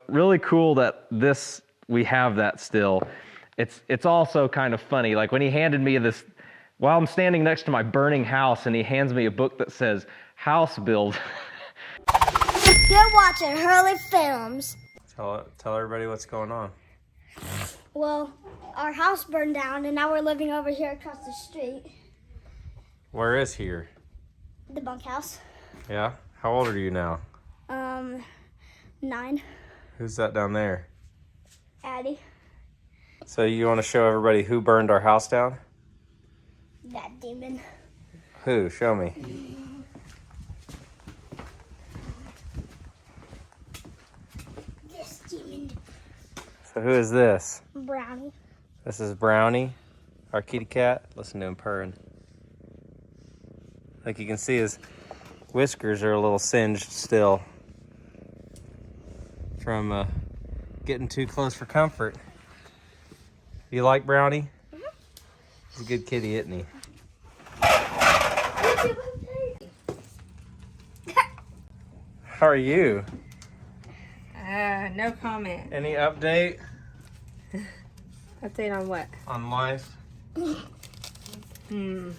really cool that we have that still. It's also kind of funny. Like when he handed me this, while I'm standing next to my burning house, and he hands me a book that says House Build. You're watching Hurley Films. Tell everybody what's going on. Well, our house burned down, and now we're living over here across the street. Where is here? The bunkhouse. Yeah? How old are you now? 9. Who's that down there? Addie. So you want to show everybody who burned our house down? That demon. Who? Show me. This demon. So who is this? Brownie. This is Brownie, our kitty cat. Listen to him purring. Like you can see, his whiskers are a little singed still from getting too close for comfort. You like Brownie? Mm-hmm. He's a good kitty, isn't he? How are you? No comment. Any update? Update on what? On life? You're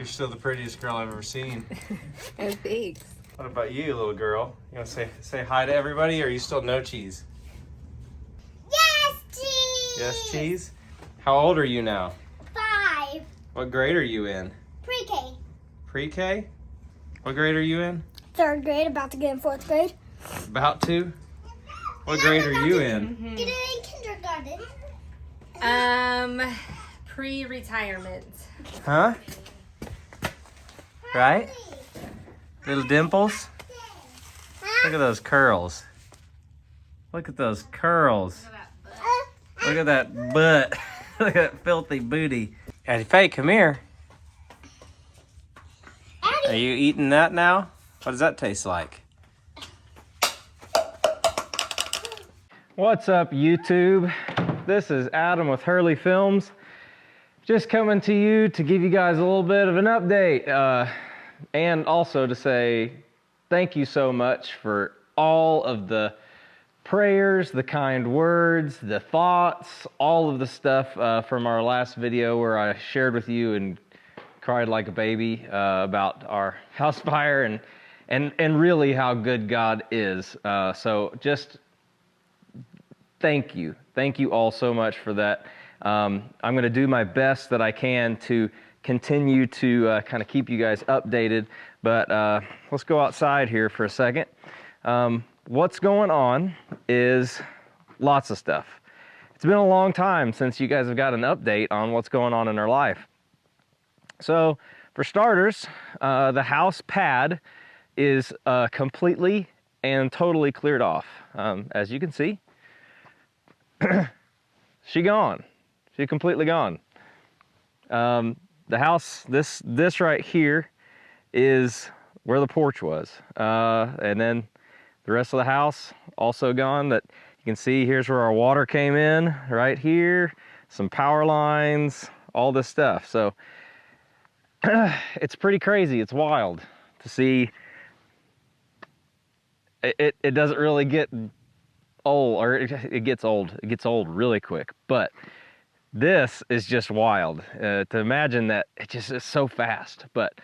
still the prettiest girl I've ever seen. Oh, thanks. What about you, little girl? You want to say hi to everybody, or are you still no cheese? Yes, cheese! Yes, cheese? How old are you now? 5. What grade are you in? Pre-K. Pre-K? What grade are you in? 3rd grade, about to get in 4th grade. About to? What grade are you in? Get in kindergarten. Pre-retirement. Huh? Right? Little dimples? Look at those curls. Look at those curls. Look at that butt. Look at that filthy booty. Addie Faye, come here. Addie. Are you eating that now? What does that taste like? What's up, YouTube? This is Adam with Hurley Films. Just coming to you to give you guys a little bit of an update, and also to say thank you so much for all of the prayers, the kind words, the thoughts, all of the stuff from our last video where I shared with you and cried like a baby about our house fire and really how good God is. So just thank you. Thank you all so much for that. I'm going to do my best that I can to continue to kind of keep you guys updated, but let's go outside here for a second. What's going on is lots of stuff. It's been a long time since you guys have got an update on what's going on in our life. So for starters, the house pad is completely and totally cleared off. As you can see, she gone. She completely gone. The house, this right here is where the porch was. And then the rest of the house also gone. That you can see, here's where our water came in, right here. Some power lines, all this stuff. So it's pretty crazy. It's wild to see. It doesn't really get old, or it gets old. It gets old really quick. But this is just wild to imagine that it just is so fast. But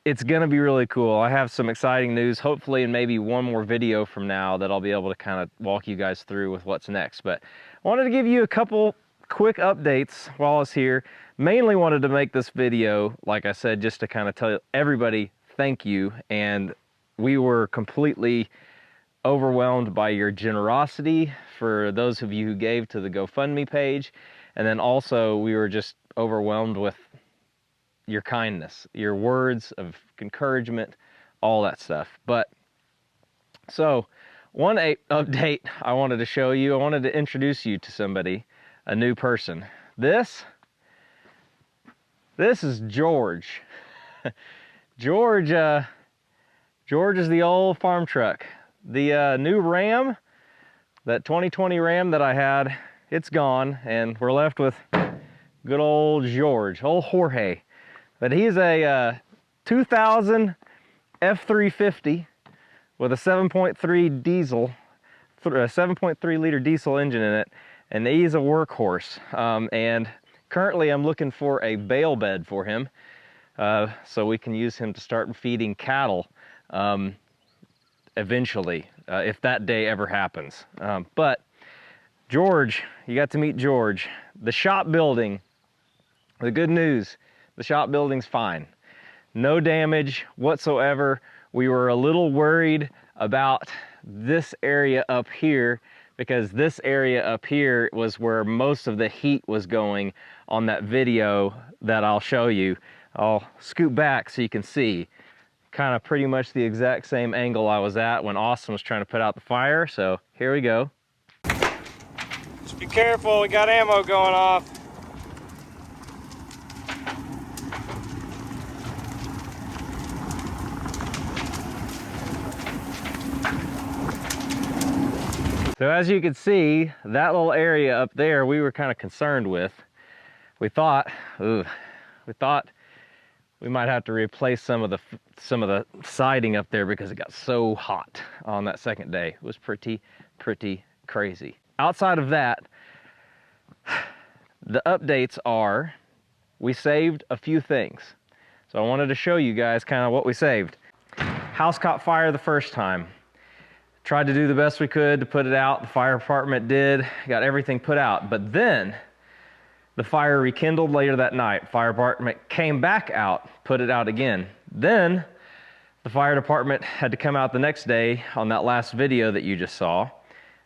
it's gonna be really cool. I have some exciting news, hopefully in maybe one more video from now, that I'll be able to kind of walk you guys through with what's next. But I wanted to give you a couple quick updates while I was here. Mainly wanted to make this video, like I said, just to kind of tell everybody thank you. And we were completely overwhelmed by your generosity for those of you who gave to the GoFundMe page. And then also we were just overwhelmed with your kindness, your words of encouragement, all that stuff. But so one update I wanted to show you, I wanted to introduce you to somebody, a new person. This is George. George is the old farm truck. The new Ram, that 2020 Ram that I had, it's gone, and we're left with good old George, old Jorge. But he's a 2000 F350 with a 7.3 diesel, 7.3 liter diesel engine in it, and he's a workhorse. And currently I'm looking for a bale bed for him, so we can use him to start feeding cattle eventually, if that day ever happens. But George, you got to meet George. The shop building, the good news, the shop building's fine. No damage whatsoever. We were a little worried about this area up here, because this area up here was where most of the heat was going on that video that I'll show you. I'll scoot back so you can see. Kind of pretty much the exact same angle I was at when Austin was trying to put out the fire. So here we go. Just be careful, we got ammo going off. So as you can see, that little area up there we were kind of concerned with. We thought we might have to replace some of the siding up there because it got so hot on that second day. It was pretty crazy. Outside of that, the updates are we saved a few things. So I wanted to show you guys kind of what we saved. House caught fire the first time. Tried to do the best we could to put it out. The fire department did, got everything put out. But then the fire rekindled later that night. Fire department came back out, put it out again. Then the fire department had to come out the next day on that last video that you just saw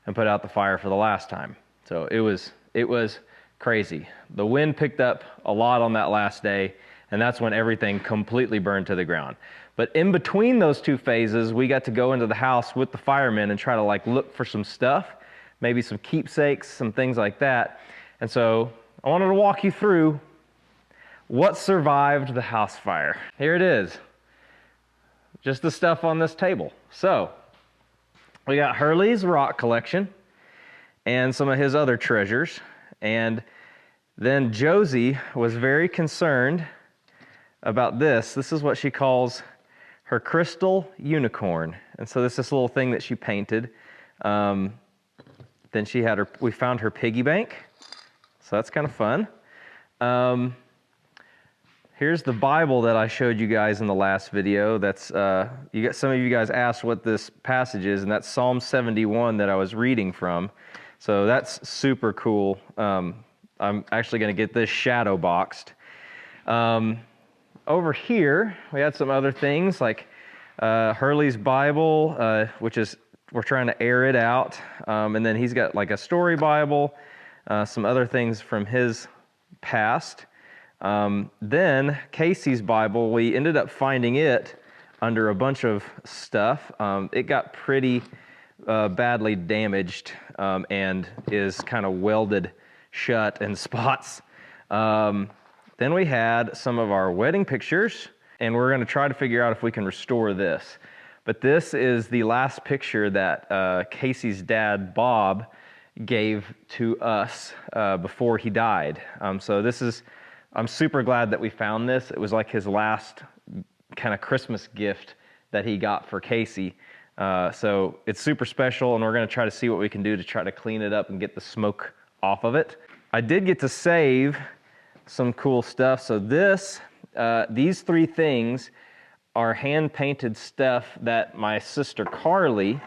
and put out the fire for the last time. So it was crazy. The wind picked up a lot on that last day, and that's when everything completely burned to the ground. But in between those two phases, we got to go into the house with the firemen and try to like look for some stuff, maybe some keepsakes, some things like that. And so I wanted to walk you through what survived the house fire. Here it is, just the stuff on this table. So we got Hurley's rock collection and some of his other treasures. And then Josie was very concerned about this. This is what she calls her crystal unicorn. And so this is this little thing that she painted. Then we found her piggy bank. So that's kind of fun. Here's the Bible that I showed you guys in the last video. That's some of you guys asked what this passage is, and that's Psalm 71 that I was reading from. So that's super cool. I'm actually going to get this shadow boxed. Over here, we had some other things like Hurley's Bible, which is, we're trying to air it out. And then he's got like a story Bible, some other things from his past. Then Casey's Bible, we ended up finding it under a bunch of stuff. It got pretty badly damaged and is kind of welded shut in spots. Then we had some of our wedding pictures, and we're going to try to figure out if we can restore this. But this is the last picture that Casey's dad, Bob, gave to us before he died. So I'm super glad that we found this. It was like his last kind of Christmas gift that he got for Casey. So it's super special, and we're going to try to see what we can do to try to clean it up and get the smoke off of it. I did get to save some cool stuff. So these three things are hand-painted stuff that my sister Carly,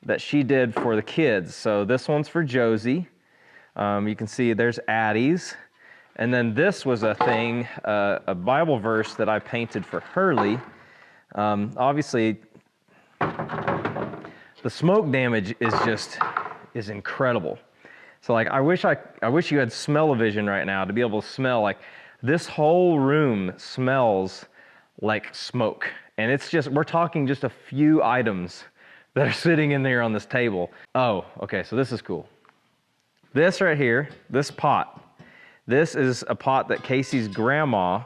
that she did for the kids. So this one's for Josie. You can see there's Addie's. And then this was a thing, a Bible verse that I painted for Hurley. Obviously, the smoke damage is incredible. So like, I wish you had smell-o-vision right now to be able to smell, like, this whole room smells like smoke. And it's just, we're talking just a few items that are sitting in there on this table. Oh, okay, so this is cool. This right here, this pot, this is a pot that Casey's grandma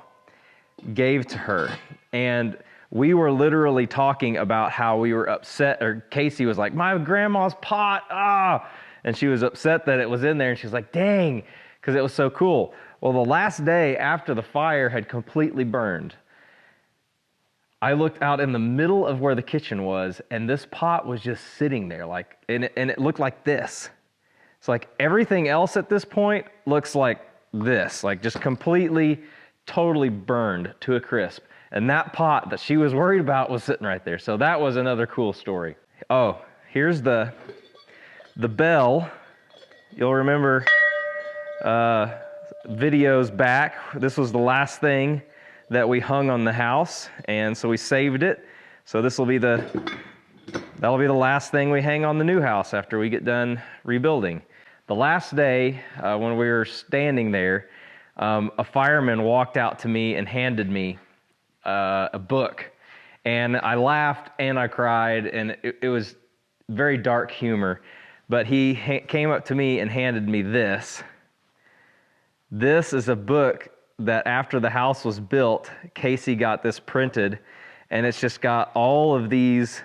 gave to her. And we were literally talking about how we were upset, or Casey was like, my grandma's pot, ah! And she was upset that it was in there, and she was like, dang, because it was so cool. Well, the last day after the fire had completely burned, I looked out in the middle of where the kitchen was, and this pot was just sitting there, like, and it looked like this. It's like everything else at this point looks like this, like just completely, totally burned to a crisp. And that pot that she was worried about was sitting right there. So that was another cool story. Oh, here's the bell. You'll remember videos back. This was the last thing that we hung on the house, and so we saved it. So that'll be the last thing we hang on the new house after we get done rebuilding. The last day when we were standing there, a fireman walked out to me and handed me a book, and I laughed and I cried, and it was very dark humor, but he came up to me and handed me this. This is a book that after the house was built, Casey got this printed, and it's just got all of these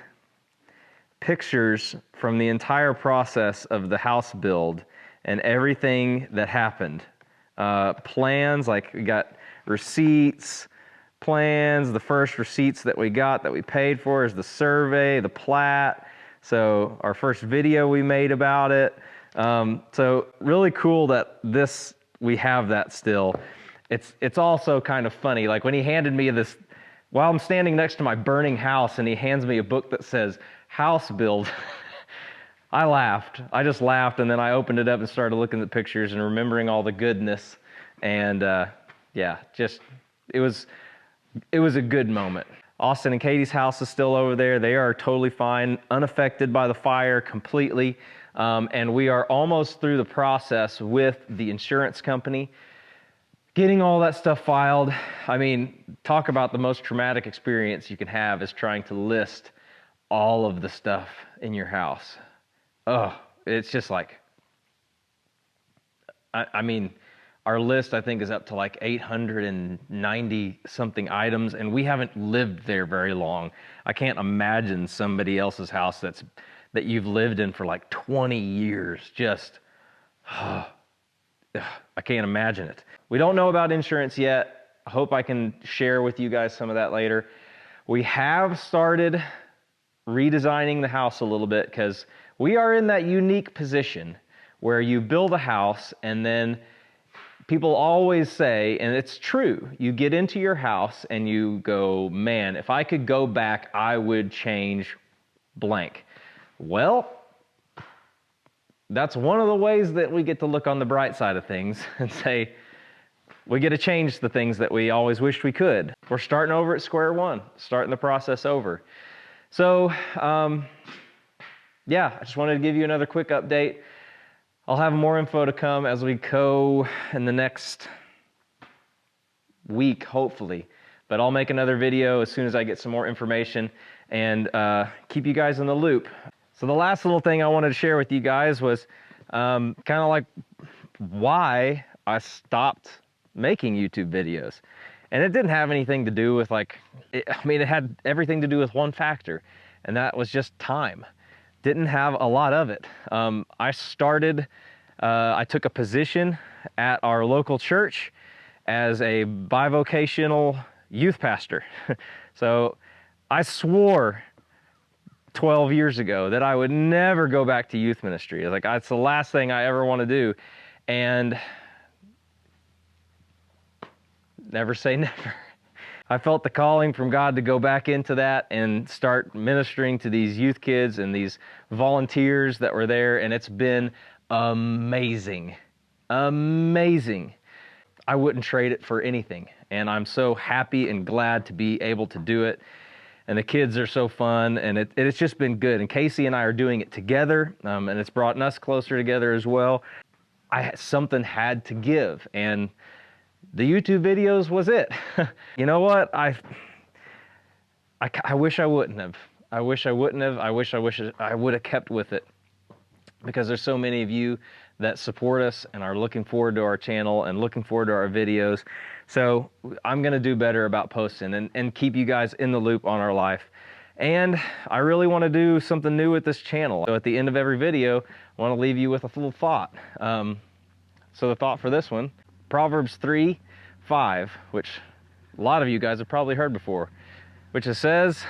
pictures from the entire process of the house build and everything that happened. Plans, like we got receipts, plans. The first receipts that we got that we paid for is the survey, the plat. So our first video we made about it. So really cool that we have that still. It's also kind of funny, like when he handed me this, while I'm standing next to my burning house and he hands me a book that says house build, I laughed. I just laughed, and then I opened it up and started looking at the pictures and remembering all the goodness. And yeah, just it was a good moment. Austin and Katie's house is still over there. They are totally fine, unaffected by the fire completely. And we are almost through the process with the insurance company, getting all that stuff filed. I mean, talk about the most traumatic experience you can have is trying to list all of the stuff in your house. Oh, it's just like, I mean, our list, I think, is up to like 890 something items, and we haven't lived there very long. I can't imagine somebody else's house that you've lived in for like 20 years. Just, I can't imagine it. We don't know about insurance yet. I hope I can share with you guys some of that later. We have started redesigning the house a little bit because we are in that unique position where you build a house and then people always say, and it's true, you get into your house and you go, man, if I could go back, I would change blank. Well, that's one of the ways that we get to look on the bright side of things and say, we get to change the things that we always wished we could. We're starting over at square one, starting the process over. So, yeah, I just wanted to give you another quick update. I'll have more info to come as we go in the next week, hopefully. But I'll make another video as soon as I get some more information and keep you guys in the loop. So the last little thing I wanted to share with you guys was kind of like why I stopped making YouTube videos. And it didn't have anything to do with it had everything to do with one factor, and that was just time. Didn't have a lot of it. I took a position at our local church as a bivocational youth pastor. So I swore 12 years ago that I would never go back to youth ministry. Like, it's the last thing I ever want to do. And never say never. I felt the calling from God to go back into that and start ministering to these youth kids and these volunteers that were there, and it's been amazing. Amazing. I wouldn't trade it for anything, and I'm so happy and glad to be able to do it. And the kids are so fun, and it's just been good. And Casey and I are doing it together, and it's brought us closer together as well. Something had to give, and the YouTube videos was it. You know what? I wish I wouldn't have. I wish I wouldn't have. I wish I would have kept with it, because there's so many of you that support us and are looking forward to our channel and looking forward to our videos. So I'm going to do better about posting and keep you guys in the loop on our life. And I really want to do something new with this channel. So at the end of every video, I want to leave you with a little thought. So the thought for this one, Proverbs 3:5, which a lot of you guys have probably heard before, which it says,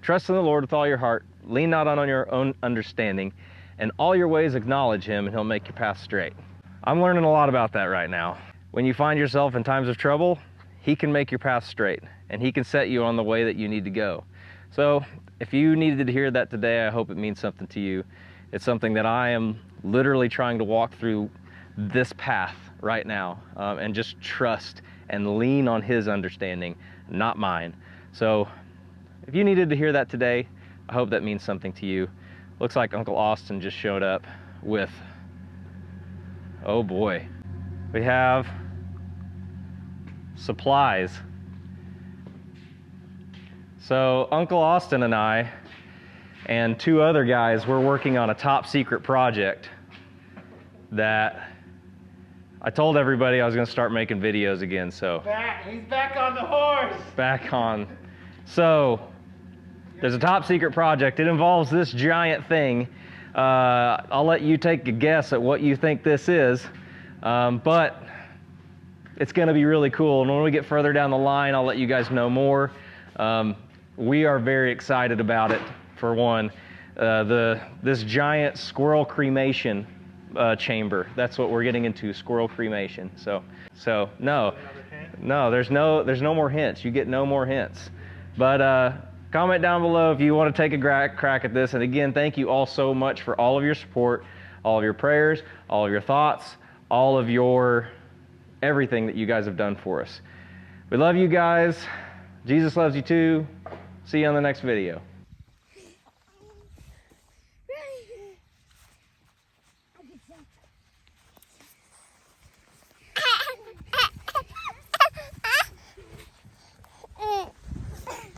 trust in the Lord with all your heart, lean not on your own understanding, and all your ways acknowledge him, and he'll make your path straight. I'm learning a lot about that right now. When you find yourself in times of trouble, he can make your path straight, and he can set you on the way that you need to go. So if you needed to hear that today, I hope it means something to you. It's something that I am literally trying to walk through this path right now, and just trust and lean on his understanding, not mine. So if you needed to hear that today, I hope that means something to you. Looks like Uncle Austin just showed up with, oh boy, we have supplies. So Uncle Austin and I and 2 other guys, we're working on a top secret project that I told everybody I was going to start making videos again. So He's back on the horse. back on. So there's a top secret project. It involves this giant thing. I'll let you take a guess at what you think this is, but it's going to be really cool. And when we get further down the line, I'll let you guys know more. We are very excited about it. For one, this giant squirrel cremation chamber. That's what we're getting into, squirrel cremation. So no, there's no more hints. You get no more hints. But comment down below if you want to take a crack at this. And again, thank you all so much for all of your support, all of your prayers, all of your thoughts, all of your everything that you guys have done for us. We love you guys. Jesus loves you too. See you on the next video.